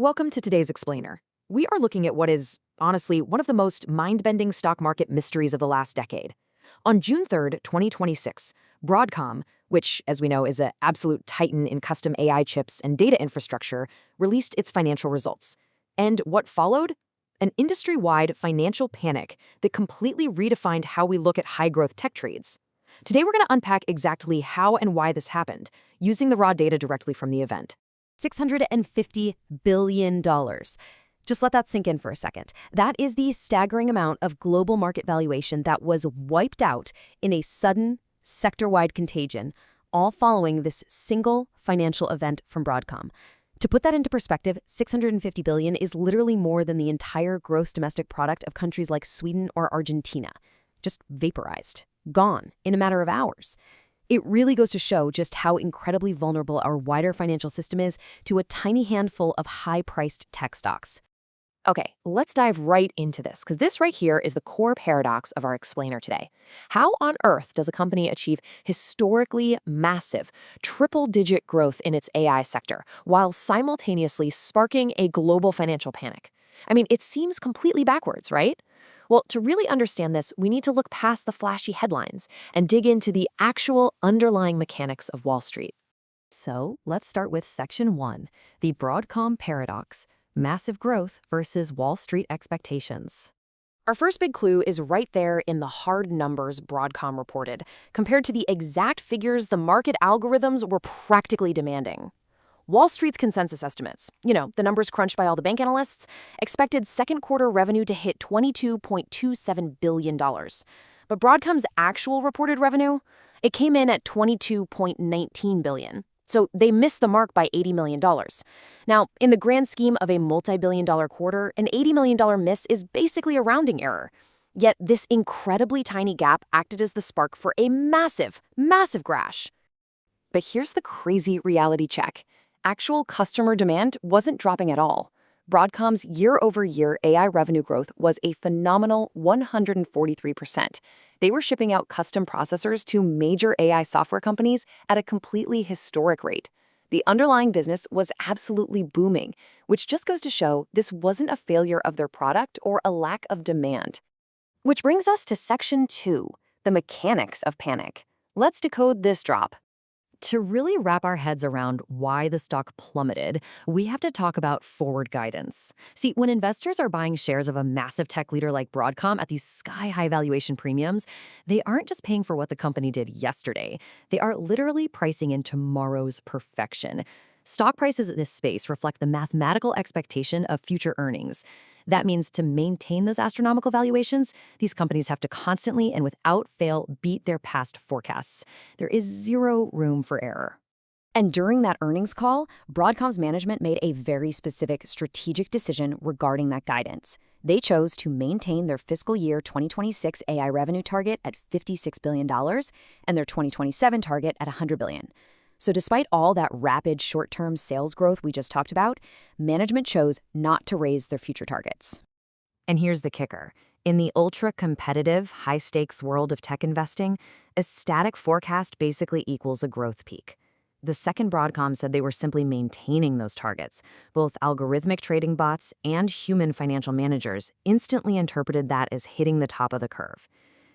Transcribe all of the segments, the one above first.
Welcome to today's Explainer. We are looking at what is, honestly, one of the most mind-bending stock market mysteries of the last decade. On June 3rd, 2026, Broadcom, which, as we know, is an absolute titan in custom AI chips and data infrastructure, released its financial results. And what followed? An industry-wide financial panic that completely redefined how we look at high-growth tech trades. Today, we're going to unpack exactly how and why this happened, using the raw data directly from the event. $650 billion. Just let that sink in for a second. That is the staggering amount of global market valuation that was wiped out in a sudden, sector-wide contagion, all following this single financial event from Broadcom. To put that into perspective, $650 billion is literally more than the entire gross domestic product of countries like Sweden or Argentina. Just vaporized, gone in a matter of hours. It really goes to show just how incredibly vulnerable our wider financial system is to a tiny handful of high-priced tech stocks. Okay, let's dive right into this, because this right here is the core paradox of our explainer today. How on earth does a company achieve historically massive, triple-digit growth in its AI sector, while simultaneously sparking a global financial panic? I mean, it seems completely backwards, right? Well, to really understand this, we need to look past the flashy headlines and dig into the actual underlying mechanics of Wall Street. So let's start with Section 1, the Broadcom paradox, massive growth versus Wall Street expectations. Our first big clue is right there in the hard numbers Broadcom reported, compared to the exact figures the market algorithms were practically demanding. Wall Street's consensus estimates, the numbers crunched by all the bank analysts, expected second quarter revenue to hit $22.27 billion. But Broadcom's actual reported revenue, it came in at $22.19 billion. So they missed the mark by $80 million. Now, in the grand scheme of a multi-billion-dollar quarter, an $80 million miss is basically a rounding error. Yet this incredibly tiny gap acted as the spark for a massive, massive crash. But here's the crazy reality check. Actual customer demand wasn't dropping at all. Broadcom's year-over-year AI revenue growth was a phenomenal 143%. They were shipping out custom processors to major AI software companies at a completely historic rate. The underlying business was absolutely booming, which just goes to show this wasn't a failure of their product or a lack of demand. Which brings us to Section 2, the mechanics of panic. Let's decode this drop. To really wrap our heads around why the stock plummeted, we have to talk about forward guidance. See, when investors are buying shares of a massive tech leader like Broadcom at these sky-high valuation premiums, they aren't just paying for what the company did yesterday. They are literally pricing in tomorrow's perfection. Stock prices in this space reflect the mathematical expectation of future earnings. That means to maintain those astronomical valuations, these companies have to constantly and without fail beat their past forecasts. There is zero room for error. And during that earnings call, Broadcom's management made a very specific strategic decision regarding that guidance. They chose to maintain their fiscal year 2026 AI revenue target at $56 billion and their 2027 target at $100 billion. So despite all that rapid short-term sales growth we just talked about, management chose not to raise their future targets. And here's the kicker. In the ultra-competitive, high-stakes world of tech investing, a static forecast basically equals a growth peak. The second Broadcom said they were simply maintaining those targets. Both algorithmic trading bots and human financial managers instantly interpreted that as hitting the top of the curve.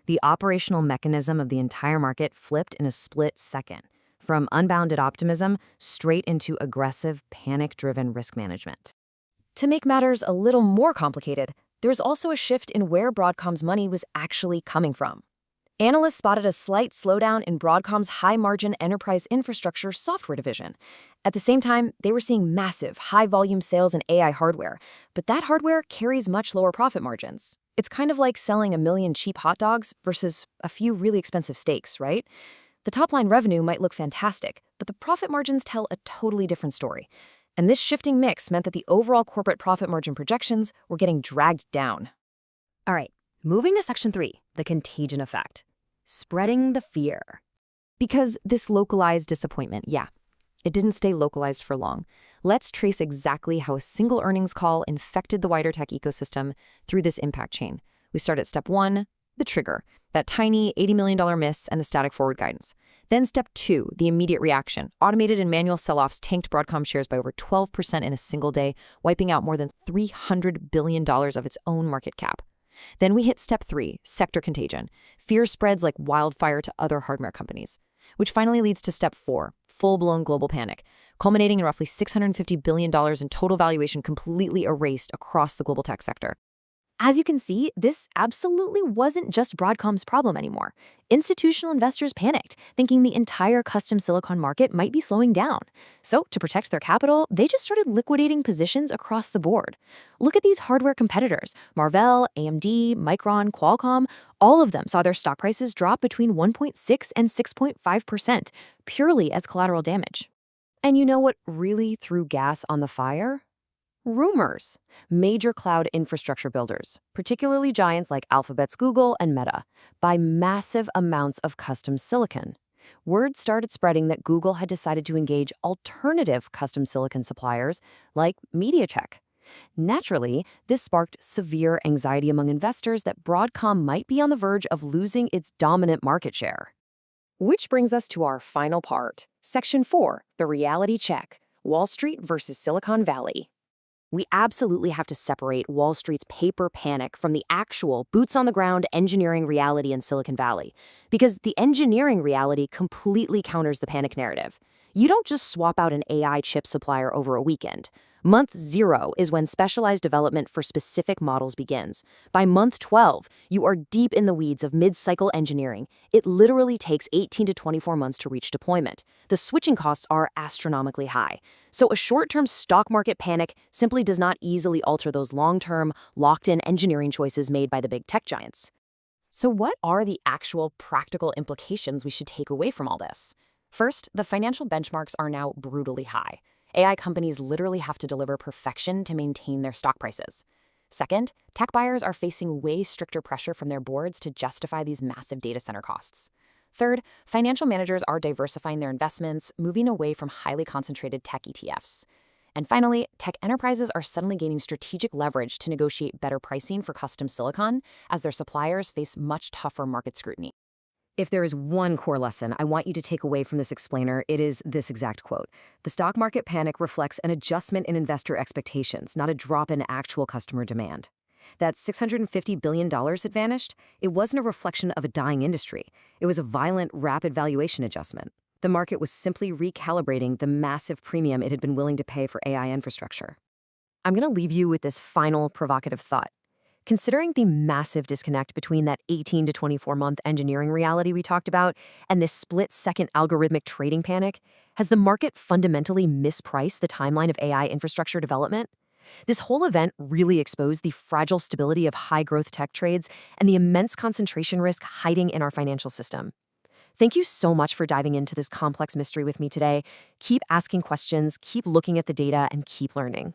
The operational mechanism of the entire market flipped in a split second, from unbounded optimism straight into aggressive, panic-driven risk management. To make matters a little more complicated, there was also a shift in where Broadcom's money was actually coming from. Analysts spotted a slight slowdown in Broadcom's high-margin enterprise infrastructure software division. At the same time, they were seeing massive, high-volume sales in AI hardware, but that hardware carries much lower profit margins. It's kind of like selling a million cheap hot dogs versus a few really expensive steaks, right? The top-line revenue might look fantastic, but the profit margins tell a totally different story. And this shifting mix meant that the overall corporate profit margin projections were getting dragged down. All right, moving to Section 3, the contagion effect. Spreading the fear. Because this localized disappointment, it didn't stay localized for long. Let's trace exactly how a single earnings call infected the wider tech ecosystem through this impact chain. We start at step 1, the trigger, that tiny $80 million miss and the static forward guidance. Then step 2, the immediate reaction. Automated and manual sell-offs tanked Broadcom shares by over 12% in a single day, wiping out more than $300 billion of its own market cap. Then we hit step 3, sector contagion. Fear spreads like wildfire to other hardware companies, which finally leads to step 4, full-blown global panic, culminating in roughly $650 billion in total valuation completely erased across the global tech sector. As you can see, this absolutely wasn't just Broadcom's problem anymore. Institutional investors panicked, thinking the entire custom silicon market might be slowing down. So, to protect their capital, they just started liquidating positions across the board. Look at these hardware competitors: Marvell, AMD, Micron, Qualcomm. All of them saw their stock prices drop between 1.6 and 6.5%, purely as collateral damage. And you know what really threw gas on the fire? Rumors. Major cloud infrastructure builders, particularly giants like Alphabet's Google and Meta, buy massive amounts of custom silicon. Word started spreading that Google had decided to engage alternative custom silicon suppliers like MediaTek. Naturally, this sparked severe anxiety among investors that Broadcom might be on the verge of losing its dominant market share. Which brings us to our final part, Section 4, the reality check, Wall Street versus Silicon Valley. We absolutely have to separate Wall Street's paper panic from the actual boots-on-the-ground engineering reality in Silicon Valley, because the engineering reality completely counters the panic narrative. You don't just swap out an AI chip supplier over a weekend. Month 0 is when specialized development for specific models begins. By month 12, you are deep in the weeds of mid-cycle engineering. It literally takes 18 to 24 months to reach deployment. The switching costs are astronomically high. So a short-term stock market panic simply does not easily alter those long-term, locked-in engineering choices made by the big tech giants. So what are the actual practical implications we should take away from all this? First, the financial benchmarks are now brutally high. AI companies literally have to deliver perfection to maintain their stock prices. Second, tech buyers are facing way stricter pressure from their boards to justify these massive data center costs. Third, financial managers are diversifying their investments, moving away from highly concentrated tech ETFs. And finally, tech enterprises are suddenly gaining strategic leverage to negotiate better pricing for custom silicon as their suppliers face much tougher market scrutiny. If there is one core lesson I want you to take away from this explainer, it is this exact quote. The stock market panic reflects an adjustment in investor expectations, not a drop in actual customer demand. That $650 billion that vanished, it wasn't a reflection of a dying industry. It was a violent, rapid valuation adjustment. The market was simply recalibrating the massive premium it had been willing to pay for AI infrastructure. I'm going to leave you with this final provocative thought. Considering the massive disconnect between that 18 to 24-month engineering reality we talked about and this split-second algorithmic trading panic, has the market fundamentally mispriced the timeline of AI infrastructure development? This whole event really exposed the fragile stability of high-growth tech trades and the immense concentration risk hiding in our financial system. Thank you so much for diving into this complex mystery with me today. Keep asking questions, keep looking at the data, and keep learning.